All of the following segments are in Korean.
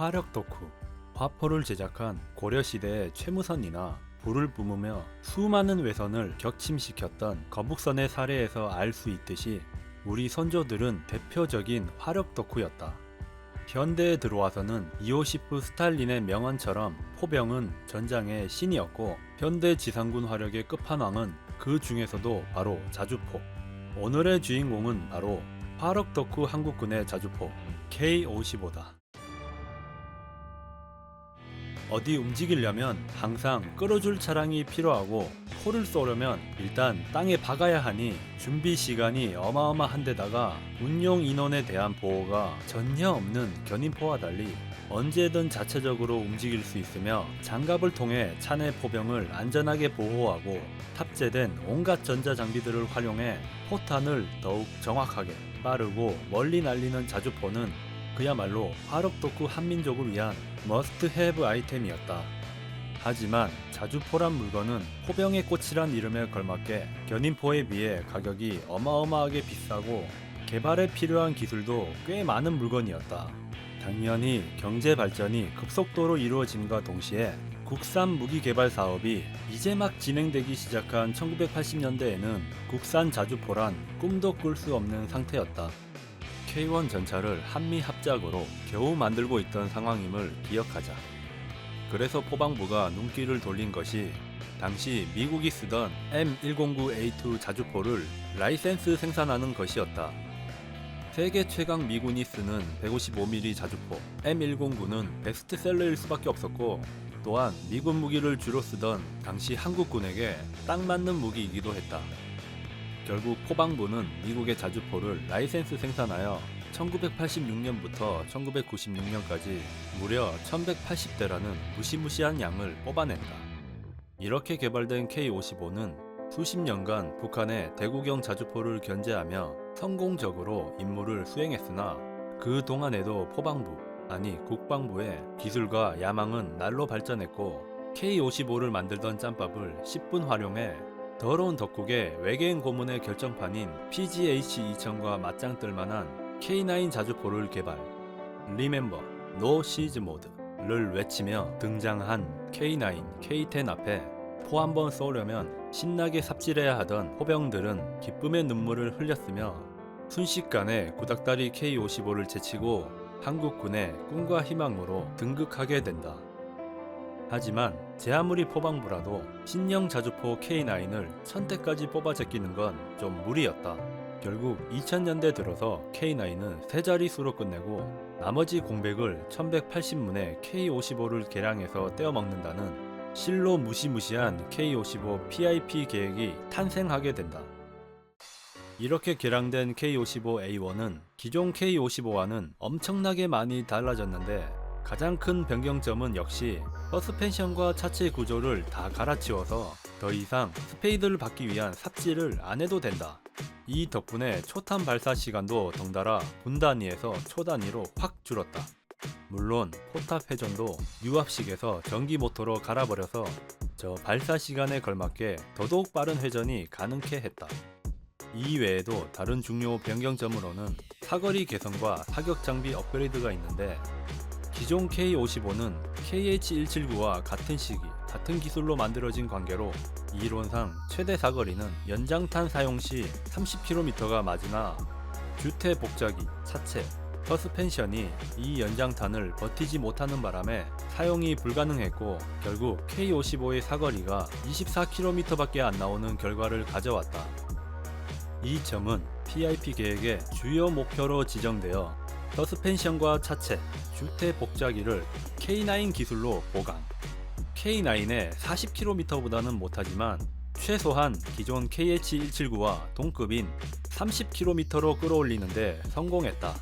화력 덕후, 화포를 제작한 고려시대의 최무선이나 불을 뿜으며 수많은 외선을 격침시켰던 거북선의 사례에서 알 수 있듯이 우리 선조들은 대표적인 화력 덕후였다. 현대에 들어와서는 이오시프 스탈린의 명언처럼 포병은 전장의 신이었고 현대 지상군 화력의 끝판왕은 그 중에서도 바로 자주포. 오늘의 주인공은 바로 화력 덕후 한국군의 자주포 K-55다. 어디 움직이려면 항상 끌어줄 차량이 필요하고 포를 쏘려면 일단 땅에 박아야 하니 준비 시간이 어마어마한데다가 운용 인원에 대한 보호가 전혀 없는 견인포와 달리 언제든 자체적으로 움직일 수 있으며 장갑을 통해 차내 포병을 안전하게 보호하고 탑재된 온갖 전자장비들을 활용해 포탄을 더욱 정확하게 빠르고 멀리 날리는 자주포는 그야말로 화력 덕후 한민족을 위한 머스트 해브 아이템이었다. 하지만 자주포란 물건은 포병의 꽃이란 이름에 걸맞게 견인포에 비해 가격이 어마어마하게 비싸고 개발에 필요한 기술도 꽤 많은 물건이었다. 당연히 경제 발전이 급속도로 이루어짐과 동시에 국산 무기 개발 사업이 이제 막 진행되기 시작한 1980년대에는 국산 자주포란 꿈도 꿀 수 없는 상태였다. K1 전차를 한미 합작으로 겨우 만들고 있던 상황임을 기억하자. 그래서 포방부가 눈길을 돌린 것이 당시 미국이 쓰던 M109A2 자주포를 라이센스 생산하는 것이었다. 세계 최강 미군이 쓰는 155mm 자주포 M109는 베스트셀러일 수밖에 없었고 또한 미군 무기를 주로 쓰던 당시 한국군에게 딱 맞는 무기이기도 했다. 결국 포방부는 미국의 자주포를 라이센스 생산하여 1986년부터 1996년까지 무려 1180대라는 무시무시한 양을 뽑아낸다. 이렇게 개발된 K-55는 수십 년간 북한의 대구경 자주포를 견제하며 성공적으로 임무를 수행했으나 그 동안에도 포방부, 아니 국방부의 기술과 야망은 날로 발전했고 K-55를 만들던 짬밥을 10분 활용해 더러운 덕국의 외계인 고문의 결정판인 PGH-2000과 맞짱뜰 만한 K9 자주포를 개발. Remember, No Siege Mode를 외치며 등장한 K9, K10 앞에 포 한 번 쏘려면 신나게 삽질해야 하던 포병들은 기쁨의 눈물을 흘렸으며 순식간에 구닥다리 K-55를 제치고 한국군의 꿈과 희망으로 등극하게 된다. 하지만 제 아무리 포방부라도 신형 자주포 K9을 1000대까지 뽑아 제끼는 건 좀 무리였다. 결국 2000년대 들어서 K9은 세 자릿수로 끝내고 나머지 공백을 1180문의 K-55를 개량해서 떼어먹는다는 실로 무시무시한 K-55 PIP 계획이 탄생하게 된다. 이렇게 개량된 K-55A1은 기존 K-55와는 엄청나게 많이 달라졌는데 가장 큰 변경점은 역시 서스펜션과 차체 구조를 다 갈아치워서 더 이상 스페이드를 받기 위한 삽질을 안 해도 된다. 이 덕분에 초탄 발사 시간도 덩달아 분 단위에서 초 단위로 확 줄었다. 물론 포탑 회전도 유압식에서 전기 모터로 갈아버려서 저 발사 시간에 걸맞게 더더욱 빠른 회전이 가능케 했다. 이 외에도 다른 중요 변경점으로는 사거리 개선과 사격 장비 업그레이드가 있는데 기존 K-55는 KH-179와 같은 시기, 같은 기술로 만들어진 관계로 이론상 최대 사거리는 연장탄 사용 시 30km가 맞으나 주퇴 복자기, 차체, 서스펜션이 이 연장탄을 버티지 못하는 바람에 사용이 불가능했고 결국 K-55의 사거리가 24km밖에 안 나오는 결과를 가져왔다. 이 점은 PIP 계획의 주요 목표로 지정되어 서스펜션과 차체, 주퇴 복자기를 K9 기술로 보강. K9의 40km보다는 못하지만 최소한 기존 KH-179와 동급인 30km로 끌어올리는데 성공했다.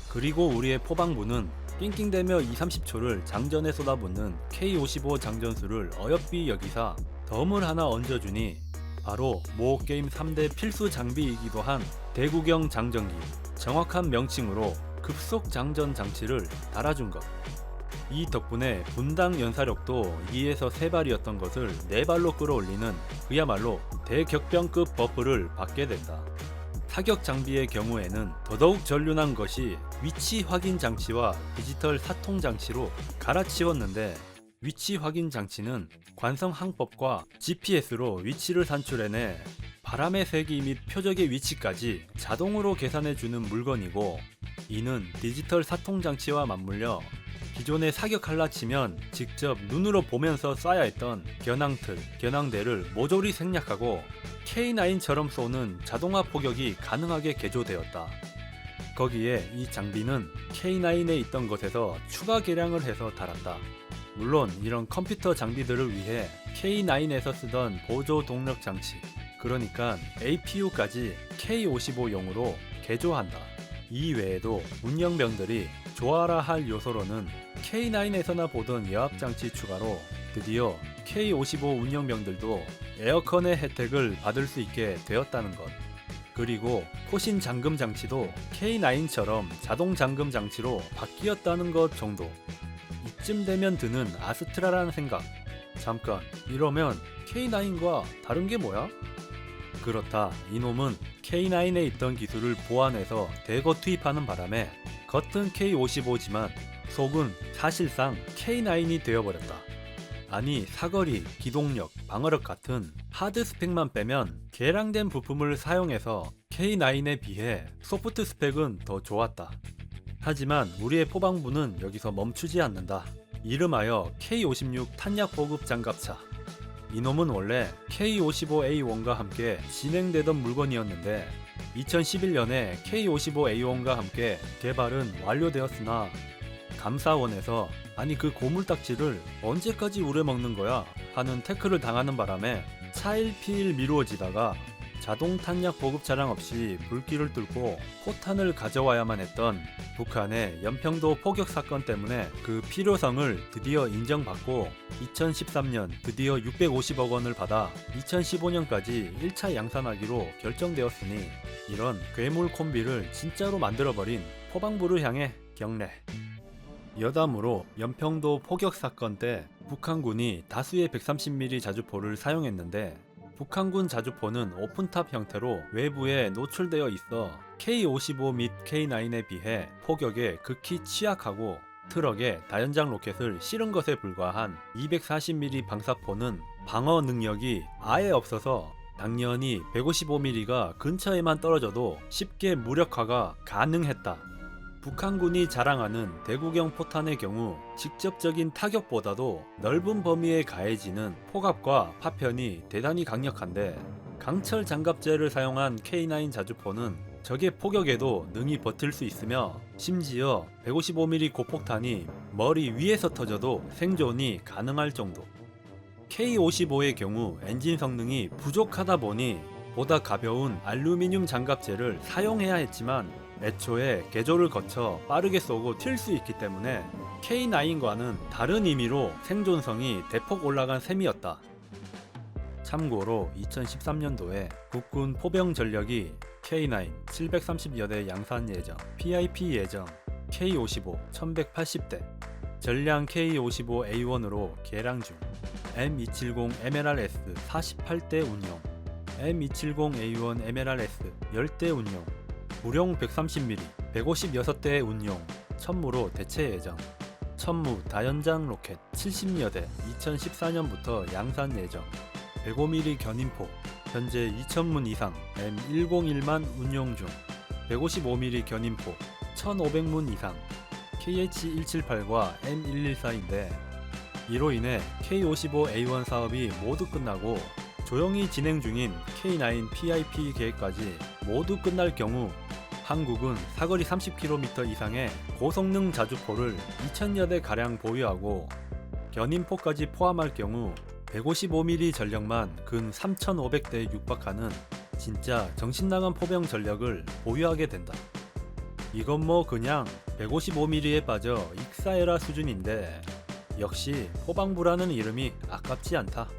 그리고 우리의 포방부는 낑낑대며 2-30초를 장전에 쏟아붓는 K-55 장전수를 어여삐 여기사 덤을 하나 얹어주니 바로 모 게임 3대 필수 장비이기도 한 대구경 장전기, 정확한 명칭으로 급속 장전 장치를 달아준 것. 이 덕분에 분당 연사력도 2에서 3발이었던 것을 4발로 끌어올리는 그야말로 대격변급 버프를 받게 된다. 사격 장비의 경우에는 더더욱 전륜한 것이 위치 확인 장치와 디지털 사통 장치로 갈아치웠는데, 위치 확인 장치는 관성 항법과 GPS로 위치를 산출해내 바람의 세기 및 표적의 위치까지 자동으로 계산해주는 물건이고, 이는 디지털 사통 장치와 맞물려 기존의 사격 할라치면 직접 눈으로 보면서 쏴야 했던 겨낭틀, 겨낭대를 모조리 생략하고 K9처럼 쏘는 자동화 포격이 가능하게 개조되었다. 거기에 이 장비는 K9에 있던 것에서 추가 개량을 해서 달았다. 물론 이런 컴퓨터 장비들을 위해 K9에서 쓰던 보조 동력 장치, 그러니까 APU까지 K55용으로 개조한다. 이 외에도 운영병들이 좋아라 할 요소로는 K9에서나 보던 여압장치 추가로 드디어 K55 운영병들도 에어컨의 혜택을 받을 수 있게 되었다는 것. 그리고 포신 잠금 장치도 K9처럼 자동 잠금 장치로 바뀌었다는 것 정도. 이쯤 되면 드는 아스트라라는 생각. 잠깐, 이러면 K9과 다른 게 뭐야? 그렇다. 이놈은 K9에 있던 기술을 보완해서 대거 투입하는 바람에 겉은 K55지만 속은 사실상 K9이 되어버렸다. 아니, 사거리, 기동력, 방어력 같은 하드 스펙만 빼면 개량된 부품을 사용해서 K9에 비해 소프트 스펙은 더 좋았다. 하지만 우리의 포방부는 여기서 멈추지 않는다. 이름하여 K56 탄약 보급 장갑차. 이놈은 원래 K55A1과 함께 진행되던 물건이었는데 2011년에 K55A1과 함께 개발은 완료되었으나 감사원에서 아니 그 고물딱지를 언제까지 우려먹는 거야 하는 태클을 당하는 바람에 차일피일 미루어지다가 자동 탄약 보급 차량 없이 불길을 뚫고 포탄을 가져와야만 했던 북한의 연평도 포격 사건 때문에 그 필요성을 드디어 인정받고 2013년 드디어 650억 원을 받아 2015년까지 1차 양산하기로 결정되었으니 이런 괴물 콤비를 진짜로 만들어버린 포방부를 향해 경례. 여담으로 연평도 포격 사건 때 북한군이 다수의 130mm 자주포를 사용했는데 북한군 자주포는 오픈탑 형태로 외부에 노출되어 있어 K55 및 K9에 비해 포격에 극히 취약하고 트럭에 다연장 로켓을 실은 것에 불과한 240mm 방사포는 방어 능력이 아예 없어서 당연히 155mm가 근처에만 떨어져도 쉽게 무력화가 가능했다. 북한군이 자랑하는 대구경 포탄의 경우 직접적인 타격보다도 넓은 범위에 가해지는 포갑과 파편이 대단히 강력한데 강철 장갑제를 사용한 K9 자주포는 적의 포격에도 능히 버틸 수 있으며 심지어 155mm 고폭탄이 머리 위에서 터져도 생존이 가능할 정도. K55의 경우 엔진 성능이 부족하다 보니 보다 가벼운 알루미늄 장갑제를 사용해야 했지만 애초에 개조를 거쳐 빠르게 쏘고 튈 수 있기 때문에 K9과는 다른 의미로 생존성이 대폭 올라간 셈이었다. 참고로 2013년도에 국군 포병 전력이 K9 730여 대 양산 예정, PIP 예정, K55 1180대, 전량 K55A1으로 개량 중, M270 MLRS 48대 운용, M270A1 MLRS 10대 운용, 무령 130mm 156대 운용, 천무로 대체 예정, 천무 다연장 로켓 70여 대 2014년부터 양산 예정, 105mm 견인포 현재 2000문 이상 M101만 운용 중, 155mm 견인포 1500문 이상 KH178과 M114인데 이로 인해 K55A1 사업이 모두 끝나고 조용히 진행 중인 K9 PIP 계획까지 모두 끝날 경우 한국은 사거리 30km 이상의 고성능 자주포를 2000여 대 가량 보유하고 견인포까지 포함할 경우 155mm 전력만 근 3500대에 육박하는 진짜 정신나간 포병 전력을 보유하게 된다. 이건 뭐 그냥 155mm에 빠져 익사해라 수준인데 역시 포방부라는 이름이 아깝지 않다.